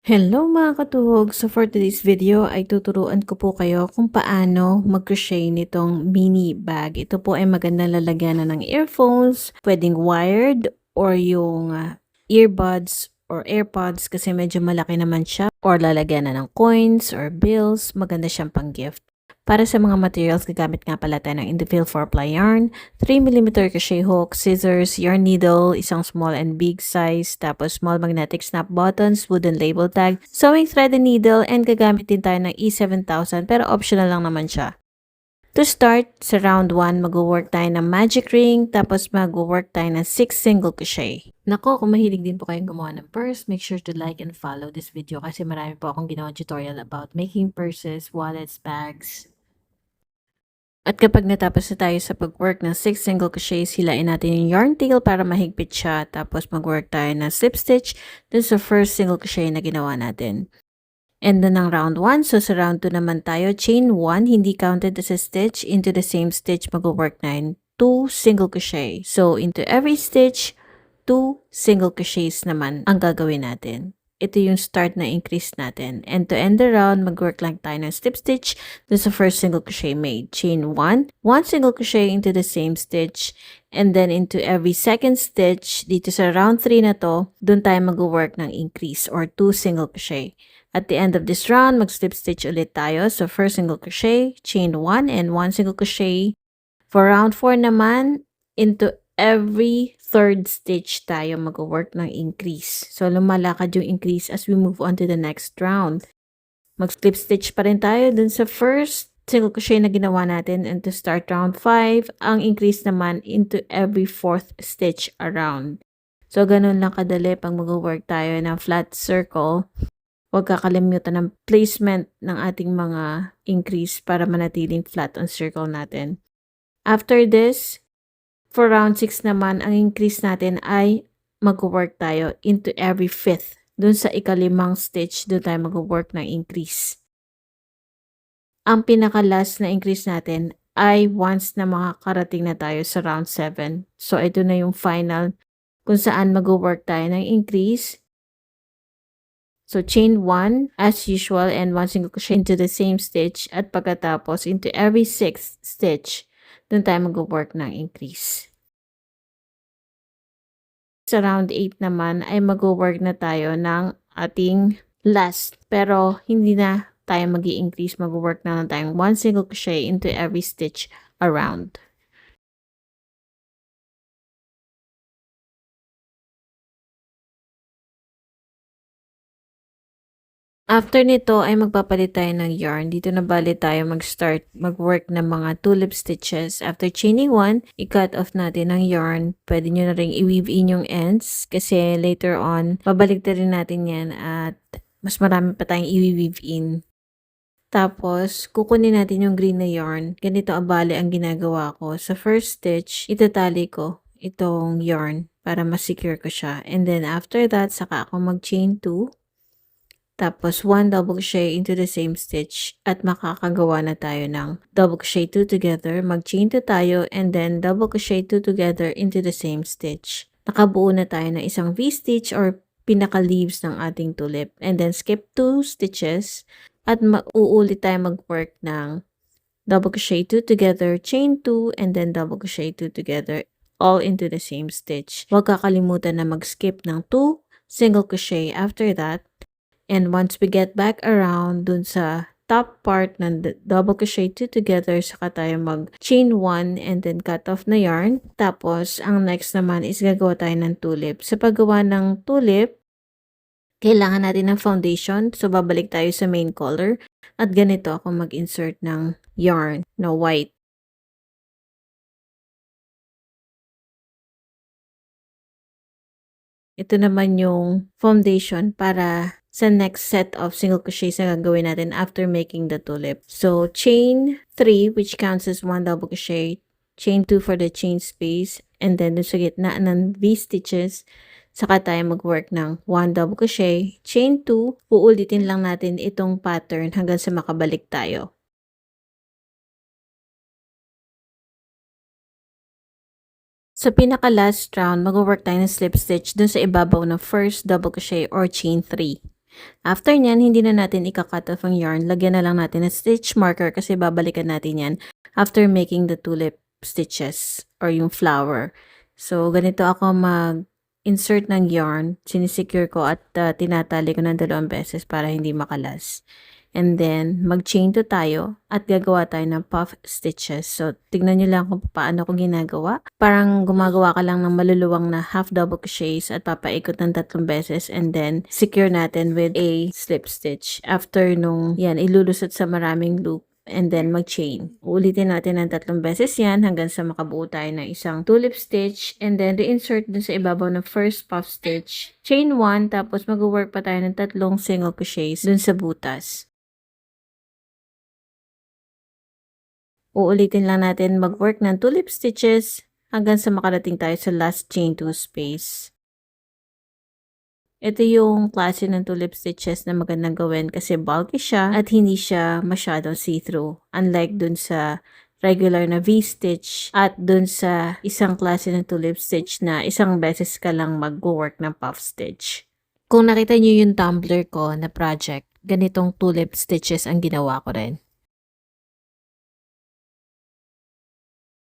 Hello mga katuhog! So for today's video ay tuturuan ko po kayo kung paano mag-crochet nitong mini bag. Ito po ay magandang lalagyanan ng earphones, pwedeng wired or yung earbuds or AirPods kasi medyo malaki naman siya, or lalagyanan ng coins or bills, maganda siyang pang gift. Para sa mga materials, gagamit nga pala tayo ng Indifil 4-ply yarn, 3mm crochet hook, scissors, yarn needle, isang small and big size, tapos small magnetic snap buttons, wooden label tag, sewing thread and needle, and gagamit din tayo ng E7000 pero optional lang naman siya. To start, sa round 1, mag-work tayo ng magic ring, tapos mag-work tayo ng 6 single crochet. Nako, kung mahilig din po kayong gumawa ng purse, make sure to like and follow this video kasi marami po akong ginawa tutorial about making purses, wallets, bags. At kapag natapos na tayo sa pag-work ng 6 single crochets, hilain natin yung yarn tail para mahigpit siya. Tapos mag-work tayo ng slip stitch dun sa first single crochet na ginawa natin. And then ng round 1, so sa round 2 naman tayo, chain 1, hindi counted as a stitch. Into the same stitch, mag-work na 2 single crochet. So into every stitch, 2 single crochets naman ang gagawin natin. Ito yung start na increase natin. And to end the round, mag-work lang tayo ng slip stitch dun sa first single crochet made. Chain 1, 1 single crochet into the same stitch, and then into every second stitch, dito sa round 3 na to, dun tayo mag-work ng increase or 2 single crochet. At the end of this round, mag-slip stitch ulit tayo. So first single crochet, chain 1 and 1 single crochet. For round 4 naman, into every third stitch tayo mag-work ng increase. So, lumalakad yung increase as we move on to the next round. Mag-slip stitch pa rin tayo dun sa first single crochet na ginawa natin, and to start round 5, ang increase naman into every fourth stitch around. So, ganun lang kadali pag mag-work tayo ng flat circle. Huwag kakalimutan ng placement ng ating mga increase para manatiling flat on circle natin. After this, for round 6 naman, ang increase natin ay mag-work tayo into every fifth. Dun sa ikalimang stitch, dun tayo mag-work ng increase. Ang pinaka-last na increase natin ay once na makakarating na tayo sa round 7. So, ito na yung final kung saan mag-work tayo ng increase. So, chain 1 as usual and 1 single crochet into the same stitch, at pagkatapos into every 6th stitch, dun tayo mag-work ng increase. Sa round 8 naman ay mag-work na tayo ng ating last, pero hindi na tayo mag-i-increase, mag-work na lang tayong 1 single crochet into every stitch around. After nito ay magpapalit tayo ng yarn. Dito na bali tayo mag-start mag-work ng mga tulip stitches. After chaining 1, i-cut off natin ang yarn. Pwede nyo na rin i-weave in yung ends kasi later on, babalik na rin natin yan at mas marami pa tayong i-weave in. Tapos, kukunin natin yung green na yarn. Ganito ang bali ang ginagawa ko. Sa first stitch, itatali ko itong yarn para ma-secure ko siya. And then after that, saka ako mag-chain 2. Tapos, 1 double crochet into the same stitch at makakagawa na tayo ng double crochet 2 together, mag-chain 2 tayo, and then double crochet 2 together into the same stitch. Nakabuo na tayo ng isang V-stitch or pinaka-leaves ng ating tulip. And then, skip 2 stitches at uulit tayo mag-work ng double crochet 2 together, chain 2, and then double crochet 2 together, all into the same stitch. Huwag kakalimutan na mag-skip ng 2 single crochet after that. And once we get back around dun sa top part ng double crochet 2 together, saka tayo mag-chain 1 and then cut off na yarn. Tapos, ang next naman is gagawa tayo ng tulip. Sa paggawa ng tulip, kailangan natin ng foundation. So, babalik tayo sa main color. At ganito ako mag-insert ng yarn na white. Ito naman yung foundation para sa next set of single crochets na gagawin natin after making the tulip. So, chain 3, which counts as 1 double crochet, chain 2 for the chain space, and then dun sa gitna ng V-stitches, saka tayo mag-work ng 1 double crochet, chain 2, uulitin lang natin itong pattern hanggang sa makabalik tayo. Sa pinaka-last round, mag-work tayo ng slip stitch dun sa ibabaw ng first double crochet or chain 3. After nyan, hindi na natin ika-cut off ang yarn. Lagyan na lang natin ng stitch marker kasi babalikan natin yan after making the tulip stitches or yung flower. So, ganito ako mag-insert ng yarn. Sinisecure ko at tinatali ko ng 2 beses para hindi makalas. And then, mag-chain 2 tayo at gagawa tayo ng puff stitches. So, tignan nyo lang kung paano ko ginagawa. Parang gumagawa ka lang ng maluluwang na half double crochets at papaikot ng 3 beses and then secure natin with a slip stitch. After nung yan, ilulusot sa maraming loop and then mag-chain. Uulitin natin ng 3 beses yan hanggang sa makabuo tayo ng isang tulip stitch and then reinsert dun sa ibabaw ng first puff stitch. Chain 1 tapos mag-work pa tayo ng 3 single crochets dun sa butas. Uulitin lang natin mag-work ng tulip stitches hanggang sa makarating tayo sa last chain 2 space. Ito yung klase ng tulip stitches na magandang gawin kasi bulky siya at hindi siya masyadong see-through. Unlike dun sa regular na V-stitch at dun sa isang klase ng tulip stitch na isang beses ka lang mag-work ng puff stitch. Kung nakita niyo yung Tumblr ko na project, ganitong tulip stitches ang ginawa ko rin.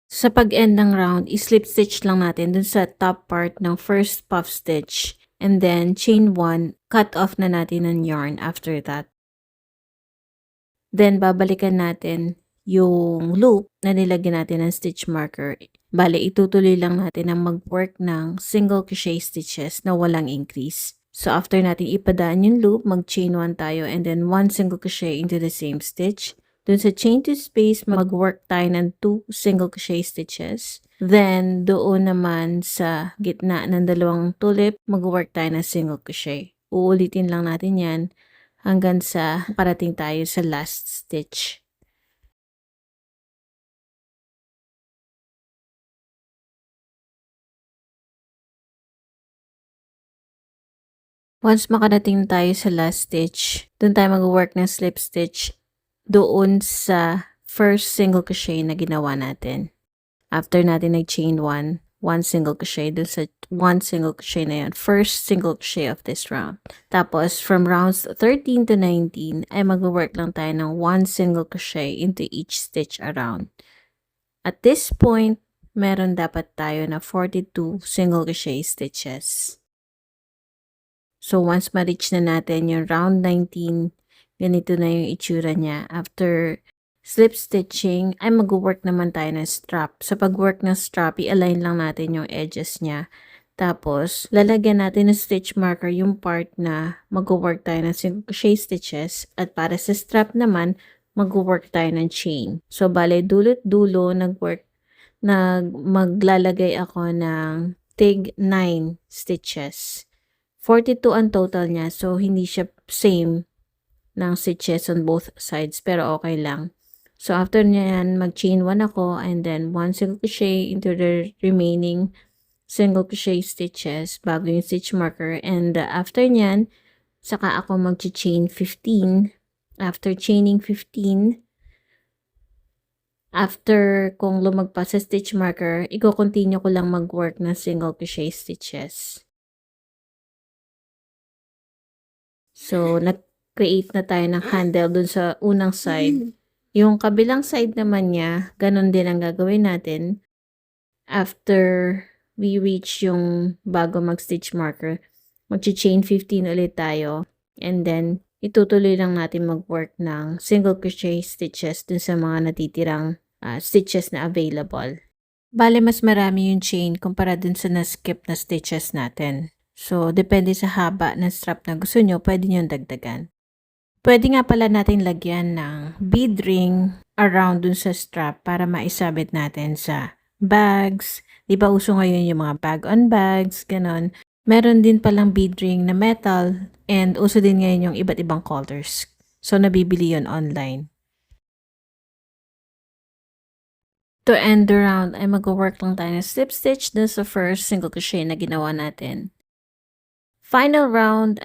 Sa pag-end ng round, i-slip stitch lang natin dun sa top part ng first puff stitch. And then, chain 1, cut off na natin ng yarn after that. Then, babalikan natin yung loop na nilagyan natin ng stitch marker. Bale, itutuloy lang natin ang mag-work ng single crochet stitches na walang increase. So, after natin ipadaan yung loop, mag-chain 1 tayo and then 1 single crochet into the same stitch. Dun sa chain 2 space, mag-work tayo ng 2 single crochet stitches. Then, doon naman sa gitna ng 2 tulip, mag-work tayo ng single crochet. Uulitin lang natin yan hanggang sa parating tayo sa last stitch. Once makarating tayo sa last stitch, doon tayo mag-work ng slip stitch doon sa first single crochet na ginawa natin. After natin nag-chain 1 single crochet dun sa 1 single crochet na yun, first single crochet of this round. Tapos, from rounds 13 to 19, ay mag-work lang tayo ng 1 single crochet into each stitch around. At this point, meron dapat tayo na 42 single crochet stitches. So, once ma-reach na natin yung round 19, ganito na yung itsura niya. After slip stitching, ay mag-work naman tayo ng strap. Sa pag-work ng strap, i-align lang natin yung edges niya. Tapos, lalagyan natin ng stitch marker yung part na mag-work tayo ng single crochet stitches. At para sa strap naman, mag-work tayo ng chain. So, bale, dulot-dulo, maglalagay ako ng tig 9 stitches. 42 ang total niya, so hindi siya same ng stitches on both sides, pero okay lang. So, after nyan, mag-chain 1 ako, and then 1 single crochet into the remaining single crochet stitches bago yung stitch marker. And after nyan, saka ako mag-chain 15. After chaining 15, after kung lumagpas sa stitch marker, i-continue ko lang mag-work ng single crochet stitches. So, nag-create na tayo ng handle dun sa unang side. Yung kabilang side naman niya, ganun din ang gagawin natin. After we reach yung bago mag-stitch marker, mag-chain 15 ulit tayo. And then, itutuloy lang natin mag-work ng single crochet stitches dun sa mga natitirang stitches na available. Bale, mas marami yung chain kumpara dun sa na-skip na stitches natin. So, depende sa haba ng strap na gusto nyo, pwede nyo dagdagan. Pwede nga pala natin lagyan ng bead ring around dun sa strap para maisabit natin sa bags. Di ba uso ngayon yung mga bag-on-bags, ganon. Meron din palang bead ring na metal and uso din ngayon yung iba't ibang colors. So, nabibili yun online. To end the round, ay mag-work lang tayo ng slip stitch dun sa first single crochet na ginawa natin. Final round,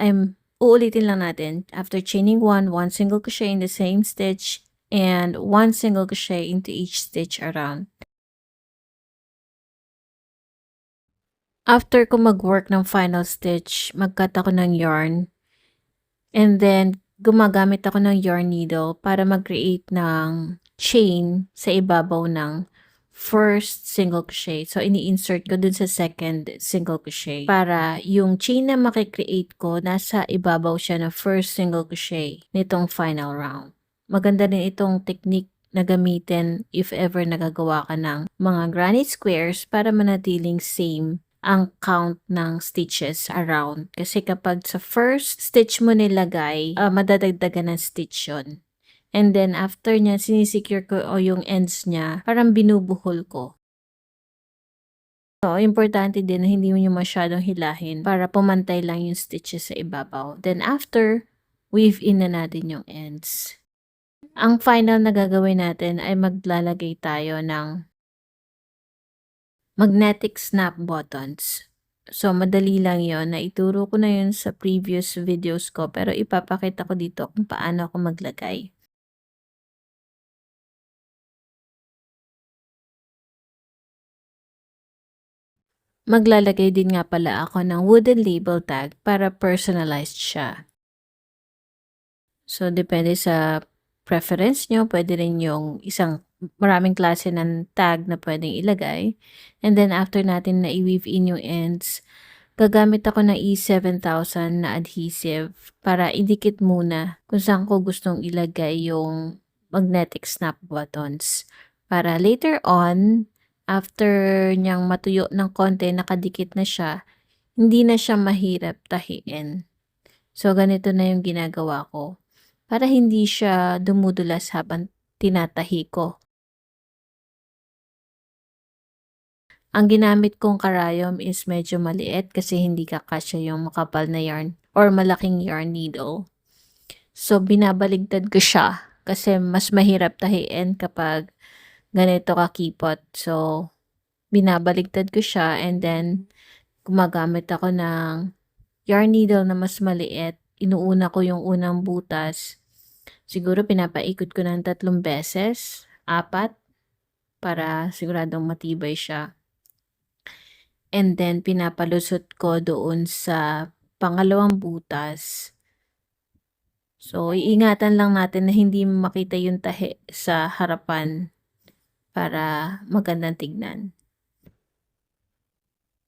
uulitin lang natin. After chaining 1 single crochet in the same stitch and 1 single crochet into each stitch around. After ko mag-work ng final stitch, mag-cut ako ng yarn. And then, gumagamit ako ng yarn needle para mag-create ng chain sa ibabaw ng first single crochet. So, ini-insert ko dun sa second single crochet para yung chain na makikreate ko, nasa ibabaw siya ng first single crochet nitong final round. Maganda rin itong technique na gamitin if ever nagagawa ka ng mga granny squares para manatiling same ang count ng stitches around. Kasi kapag sa first stitch mo nilagay, madadagdagan ng stitch yun. And then after niya, sinisecure ko yung ends niya, parang binubuhol ko. So, importante din na hindi mo nyo masyadong hilahin para pumantay lang yung stitches sa ibabaw. Then after, weave in na natin yung ends. Ang final na gagawin natin ay maglalagay tayo ng magnetic snap buttons. So, madali lang yon. Naituro ko na yun sa previous videos ko, pero ipapakita ko dito kung paano ako maglagay. Maglalagay din nga pala ako ng wooden label tag para personalized siya. So, depende sa preference nyo, pwede rin yung maraming klase ng tag na pwedeng ilagay. And then, after natin na i-weave in yung ends, gagamit ako ng E7000 na adhesive para idikit muna kung saan ko gustong ilagay yung magnetic snap buttons. Para later on, after niyang matuyo ng konti, nakadikit na siya, hindi na siya mahirap tahiin. So, ganito na yung ginagawa ko para hindi siya dumudulas habang tinatahi ko. Ang ginamit kong karayom is medyo maliit kasi hindi kakasya yung makapal na yarn or malaking yarn needle. So, binabaligtad ko siya kasi mas mahirap tahiin kapag ganito kakipot. So, binabaligtad ko siya and then gumagamit ako ng yarn needle na mas maliit. Inuuna ko yung unang butas. Siguro pinapaikot ko ng 3 beses, 4, para siguradong matibay siya. And then, pinapalusot ko doon sa pangalawang butas. So, iingatan lang natin na hindi makita yung tahi sa harapan para magandang tignan.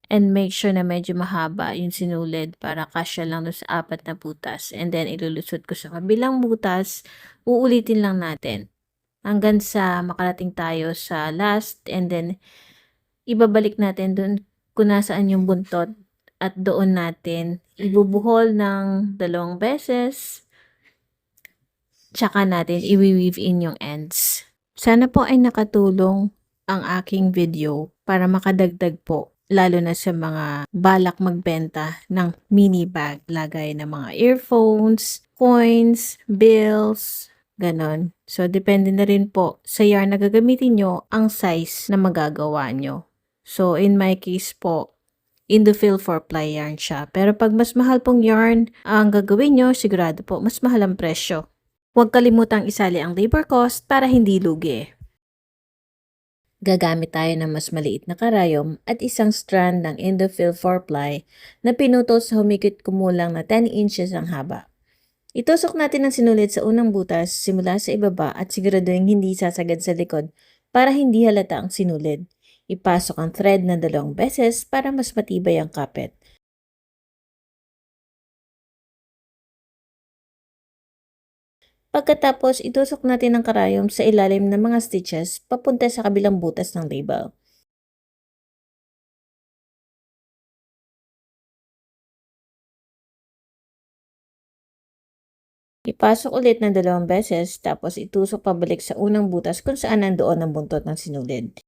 And make sure na medyo mahaba yung sinulid para kasya lang doon sa 4 na butas. And then, ilulusot ko sa kabilang butas. Uulitin lang natin hanggang sa makarating tayo sa last. And then, ibabalik natin doon kung nasaan yung buntot. At doon natin ibubuhol ng 2 beses. Tsaka natin i-weave in yung ends. Sana po ay nakatulong ang aking video para makadagdag po, lalo na sa mga balak magbenta ng mini bag, lagay ng mga earphones, coins, bills, ganon. So, depende na rin po sa yarn na gagamitin nyo ang size na magagawa nyo. So, in my case po, Indophil 4-ply yarn siya. Pero pag mas mahal pong yarn ang gagawin nyo, sigurado po mas mahal ang presyo. Huwag kalimutang isali ang labor cost para hindi lugi. Gagamit tayo ng mas maliit na karayom at isang strand ng Indophil 4-ply na pinutol sa humigit kumulang na 10 inches ang haba. Itusok natin ang sinulid sa unang butas simula sa ibaba at siguraduhin hindi sasagad sa likod para hindi halata ang sinulid. Ipasok ang thread ng 2 beses para mas matibay ang kapit. Pagkatapos, itusok natin ang karayom sa ilalim ng mga stitches papunta sa kabilang butas ng label. Ipasok ulit ng 2 beses tapos itusok pabalik sa unang butas kung saan nandoon ang buntot ng sinulid.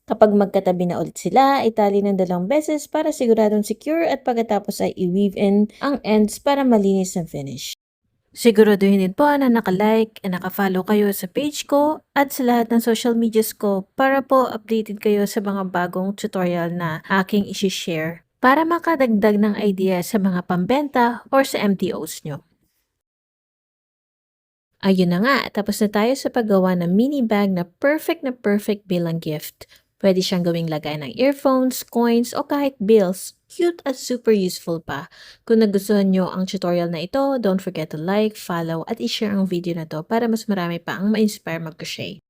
Kapag magkatabi na ulit sila, itali ng 2 beses para siguradong secure at pagkatapos ay i-weave in ang ends para malinis ang finish. Siguraduhin din po na naka-like at naka-follow kayo sa page ko at sa lahat ng social medias ko para po updated kayo sa mga bagong tutorial na aking isi-share para makadagdag ng idea sa mga pambenta or sa MTOs nyo. Ayun na nga, tapos na tayo sa paggawa ng mini bag na perfect bilang gift. Pwede siyang gawing lagay ng earphones, coins, o kahit bills. cute at super useful pa. Kung nagustuhan nyo ang tutorial na ito, don't forget to like, follow at i-share ang video na to para mas marami pa ang ma-inspire mag-crochet.